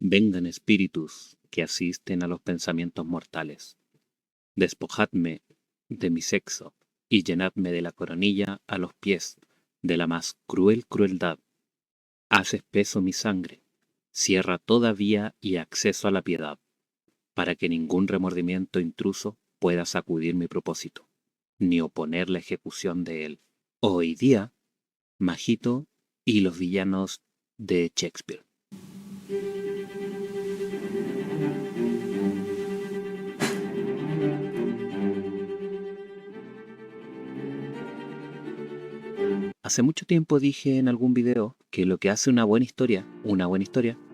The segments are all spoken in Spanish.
Vengan espíritus que asisten a los pensamientos mortales. Despojadme de mi sexo y llenadme de la coronilla a los pies de la más cruel crueldad. Haz espeso mi sangre, cierra toda vía y acceso a la piedad, para que ningún remordimiento intruso pueda sacudir mi propósito, ni oponer la ejecución de él. Hoy día, Majito y los villanos de Shakespeare. Hace mucho tiempo dije en algún video que lo que hace una buena historia,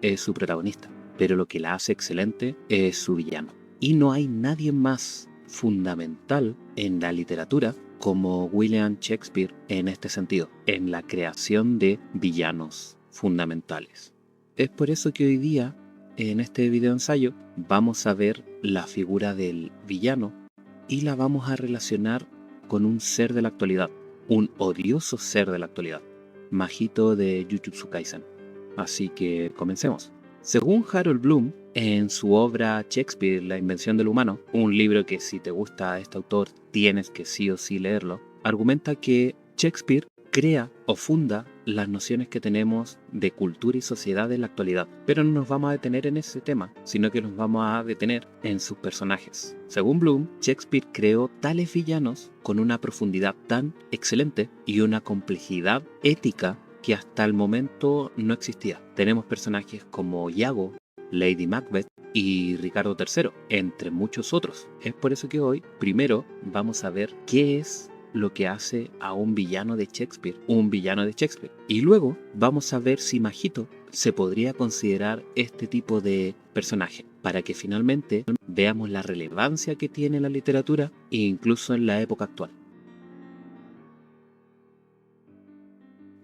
es su protagonista, pero lo que la hace excelente es su villano. Y no hay nadie más fundamental en la literatura como William Shakespeare en este sentido, en la creación de villanos fundamentales. Es por eso que hoy día, en este video ensayo, vamos a ver la figura del villano y la vamos a relacionar con un ser de la actualidad, un odioso ser de la actualidad, Majito de Jujutsu Kaisen. Así que comencemos. Según Harold Bloom, en su obra Shakespeare, La invención del humano, un libro que si te gusta este autor tienes que sí o sí leerlo, argumenta que Shakespeare crea o funda las nociones que tenemos de cultura y sociedad en la actualidad. Pero no nos vamos a detener en ese tema, sino que nos vamos a detener en sus personajes. Según Bloom, Shakespeare creó tales villanos con una profundidad tan excelente y una complejidad ética que hasta el momento no existía. Tenemos personajes como Iago, Lady Macbeth y Ricardo III, entre muchos otros. Es por eso que hoy, primero, vamos a ver qué es lo que hace a un villano de Shakespeare, un villano de Shakespeare. Y luego vamos a ver si Majito se podría considerar este tipo de personaje, para que finalmente veamos la relevancia que tiene la literatura e incluso en la época actual.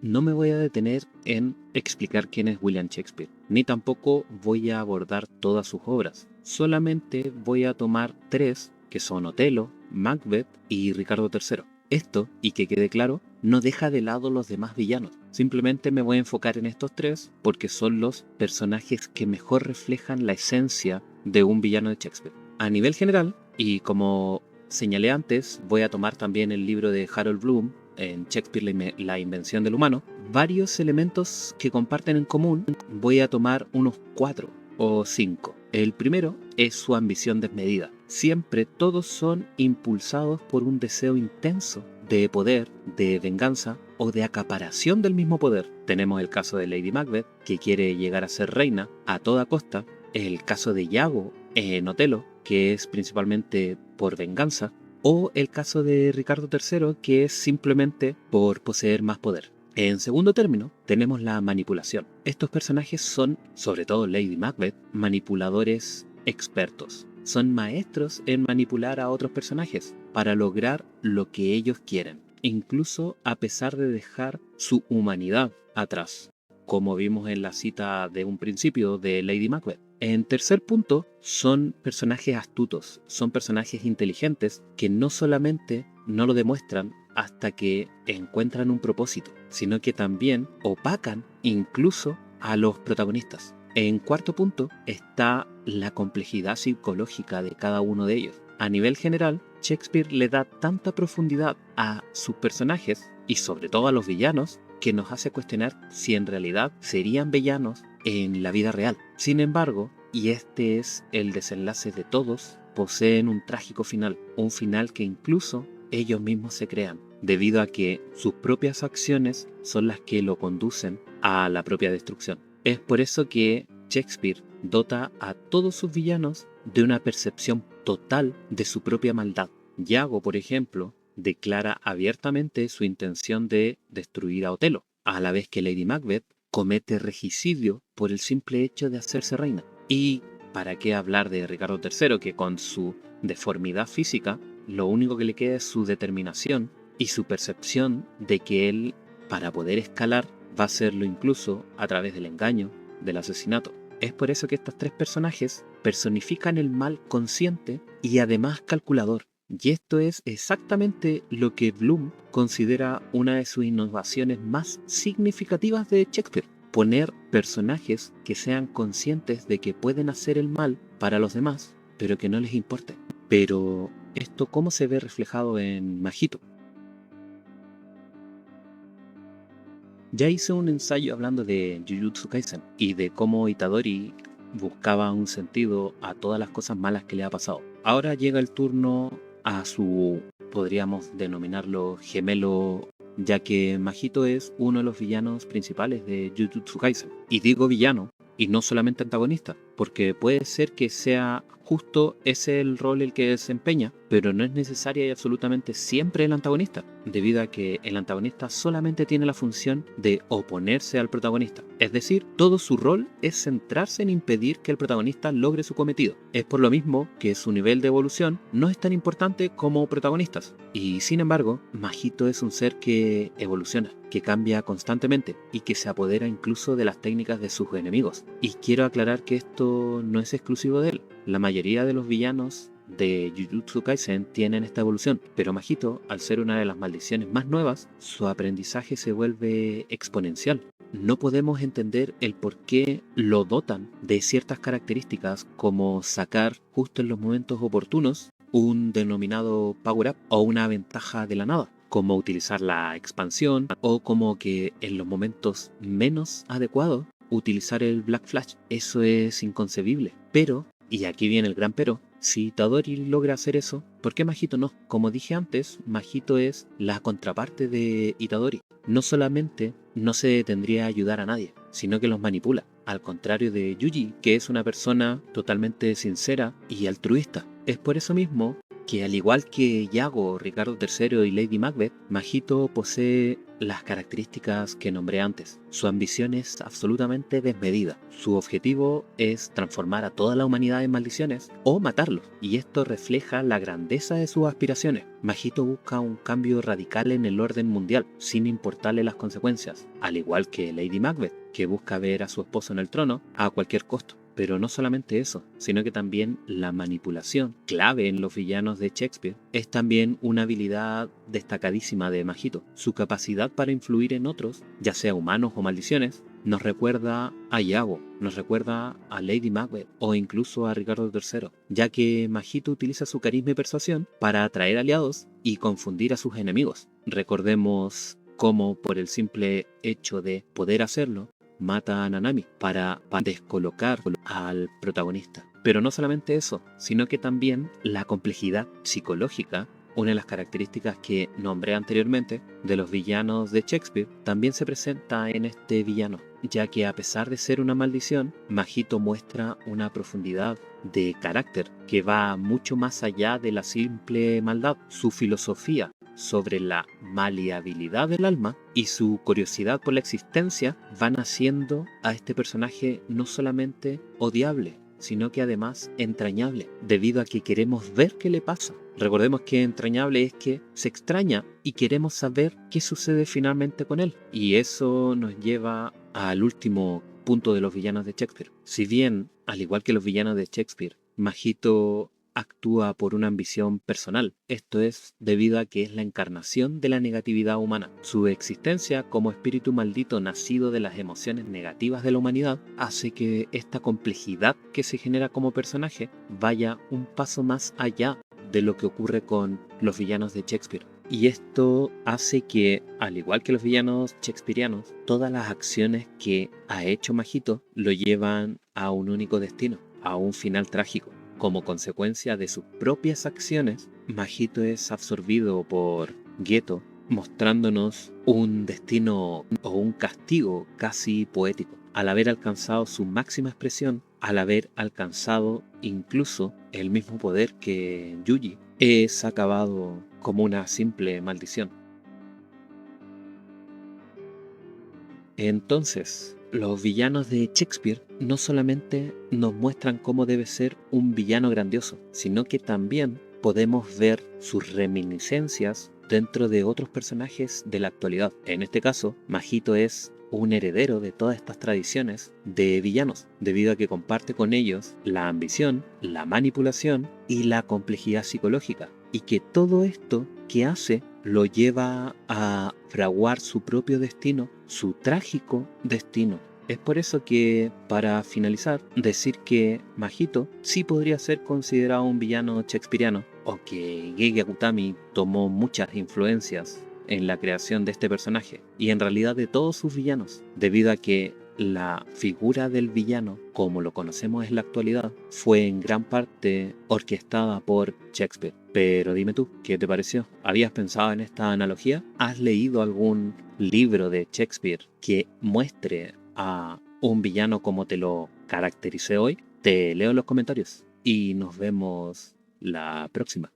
No me voy a detener en explicar quién es William Shakespeare, ni tampoco voy a abordar todas sus obras. Solamente voy a tomar tres, que son Otelo, Macbeth y Ricardo III. Esto, y que quede claro, no deja de lado los demás villanos. Simplemente me voy a enfocar en estos tres porque son los personajes que mejor reflejan la esencia de un villano de Shakespeare. A nivel general, y como señalé antes, voy a tomar también el libro de Harold Bloom, en Shakespeare, La invención del humano, varios elementos que comparten en común. Voy a tomar unos 4 o 5. El primero es su ambición desmedida. Siempre todos son impulsados por un deseo intenso de poder, de venganza o de acaparación del mismo poder. Tenemos el caso de Lady Macbeth, que quiere llegar a ser reina a toda costa. El caso de Iago en Otelo, que es principalmente por venganza. O el caso de Ricardo III, que es simplemente por poseer más poder. En segundo término, tenemos la manipulación. Estos personajes son, sobre todo Lady Macbeth, manipuladores expertos. Son maestros en manipular a otros personajes para lograr lo que ellos quieren, incluso a pesar de dejar su humanidad atrás, como vimos en la cita de un principio de Lady Macbeth. En tercer punto, son personajes astutos, son personajes inteligentes que no solamente no lo demuestran hasta que encuentran un propósito, sino que también opacan incluso a los protagonistas. En cuarto punto está la complejidad psicológica de cada uno de ellos. A nivel general, Shakespeare le da tanta profundidad a sus personajes y sobre todo a los villanos que nos hace cuestionar si en realidad serían villanos en la vida real. Sin embargo, y este es el desenlace de todos, poseen un trágico final, un final que incluso ellos mismos se crean, debido a que sus propias acciones son las que lo conducen a la propia destrucción. Es por eso que Shakespeare dota a todos sus villanos de una percepción total de su propia maldad. Iago, por ejemplo, declara abiertamente su intención de destruir a Otelo, a la vez que Lady Macbeth comete regicidio por el simple hecho de hacerse reina. Y para qué hablar de Ricardo III, que con su deformidad física, lo único que le queda es su determinación y su percepción de que él, para poder escalar, va a hacerlo incluso a través del engaño, del asesinato. Es por eso que estos tres personajes personifican el mal consciente y además calculador. Y esto es exactamente lo que Bloom considera una de sus innovaciones más significativas de Shakespeare. poner personajes que sean conscientes de que pueden hacer el mal para los demás, pero que no les importe. Pero esto, ¿cómo se ve reflejado en Mahito? Ya hice un ensayo hablando de Jujutsu Kaisen y de cómo Itadori buscaba un sentido a todas las cosas malas que le ha pasado. Ahora llega el turno a su, podríamos denominarlo, gemelo, ya que Mahito es uno de los villanos principales de Jujutsu Kaisen. Y digo villano, y no solamente antagonista, porque puede ser que sea justo ese el rol el que desempeña, pero no es necesaria y absolutamente siempre el antagonista, debido a que el antagonista solamente tiene la función de oponerse al protagonista. Es decir, todo su rol es centrarse en impedir que el protagonista logre su cometido. Es por lo mismo que su nivel de evolución no es tan importante como protagonistas. Y sin embargo, Mahito es un ser que evoluciona, que cambia constantemente y que se apodera incluso de las técnicas de sus enemigos. Y quiero aclarar que esto no es exclusivo de él. La mayoría de los villanos de Jujutsu Kaisen tienen esta evolución, pero Mahito, al ser una de las maldiciones más nuevas, su aprendizaje se vuelve exponencial. No podemos entender el por qué lo dotan de ciertas características como sacar justo en los momentos oportunos un denominado power up o una ventaja de la nada, como utilizar la expansión o como que en los momentos menos adecuados utilizar el Black Flash. Eso es inconcebible. Pero, y aquí viene el gran pero, si Itadori logra hacer eso, ¿por qué Mahito no? Como dije antes, Mahito es la contraparte de Itadori. No solamente no se detendría a ayudar a nadie, sino que los manipula. Al contrario de Yuji, que es una persona totalmente sincera y altruista. Es por eso mismo que, al igual que Yago, Ricardo III y Lady Macbeth, Mahito posee las características que nombré antes. Su ambición es absolutamente desmedida. Su objetivo es transformar a toda la humanidad en maldiciones o matarlos, y esto refleja la grandeza de sus aspiraciones. Mahito busca un cambio radical en el orden mundial, sin importarle las consecuencias, al igual que Lady Macbeth, que busca ver a su esposo en el trono a cualquier costo. Pero no solamente eso, sino que también la manipulación, clave en los villanos de Shakespeare, es también una habilidad destacadísima de Mahito. Su capacidad para influir en otros, ya sea humanos o maldiciones, nos recuerda a Yago, nos recuerda a Lady Macbeth o incluso a Ricardo III, ya que Mahito utiliza su carisma y persuasión para atraer aliados y confundir a sus enemigos. Recordemos cómo, por el simple hecho de poder hacerlo, mata a Nanami para descolocar al protagonista. Pero no solamente eso, sino que también la complejidad psicológica, una de las características que nombré anteriormente de los villanos de Shakespeare, también se presenta en este villano, ya que a pesar de ser una maldición, Mahito muestra una profundidad de carácter que va mucho más allá de la simple maldad. Su filosofía sobre la maleabilidad del alma y su curiosidad por la existencia van haciendo a este personaje no solamente odiable, sino que además entrañable, debido a que queremos ver qué le pasa. Recordemos que entrañable es que se extraña y queremos saber qué sucede finalmente con él. Y eso nos lleva al último punto de los villanos de Shakespeare. Si bien, al igual que los villanos de Shakespeare, Mahito actúa por una ambición personal. Esto es debido a que es la encarnación de la negatividad humana. Su existencia como espíritu maldito nacido de las emociones negativas de la humanidad hace que esta complejidad que se genera como personaje vaya un paso más allá de lo que ocurre con los villanos de Shakespeare. Y esto hace que, al igual que los villanos shakespearianos, todas las acciones que ha hecho Mahito lo llevan a un único destino, a un final trágico. Como consecuencia de sus propias acciones, Mahito es absorbido por Geto, mostrándonos un destino o un castigo casi poético. Al haber alcanzado su máxima expresión, al haber alcanzado incluso el mismo poder que Yuji, es acabado como una simple maldición. Entonces, los villanos de Shakespeare no solamente nos muestran cómo debe ser un villano grandioso, sino que también podemos ver sus reminiscencias dentro de otros personajes de la actualidad. En este caso, Mahito es un heredero de todas estas tradiciones de villanos, debido a que comparte con ellos la ambición, la manipulación y la complejidad psicológica, y que todo esto que hace lo lleva a fraguar su propio destino, su trágico destino. Es por eso que, para finalizar, decir que Mahito sí podría ser considerado un villano shakespeariano, o que Gege Akutami tomó muchas influencias en la creación de este personaje, y en realidad de todos sus villanos, debido a que la figura del villano, como lo conocemos en la actualidad, fue en gran parte orquestada por Shakespeare. Pero dime tú, ¿qué te pareció? ¿Habías pensado en esta analogía? ¿Has leído algún libro de Shakespeare que muestre a un villano como te lo caractericé hoy? Te leo en los comentarios y nos vemos la próxima.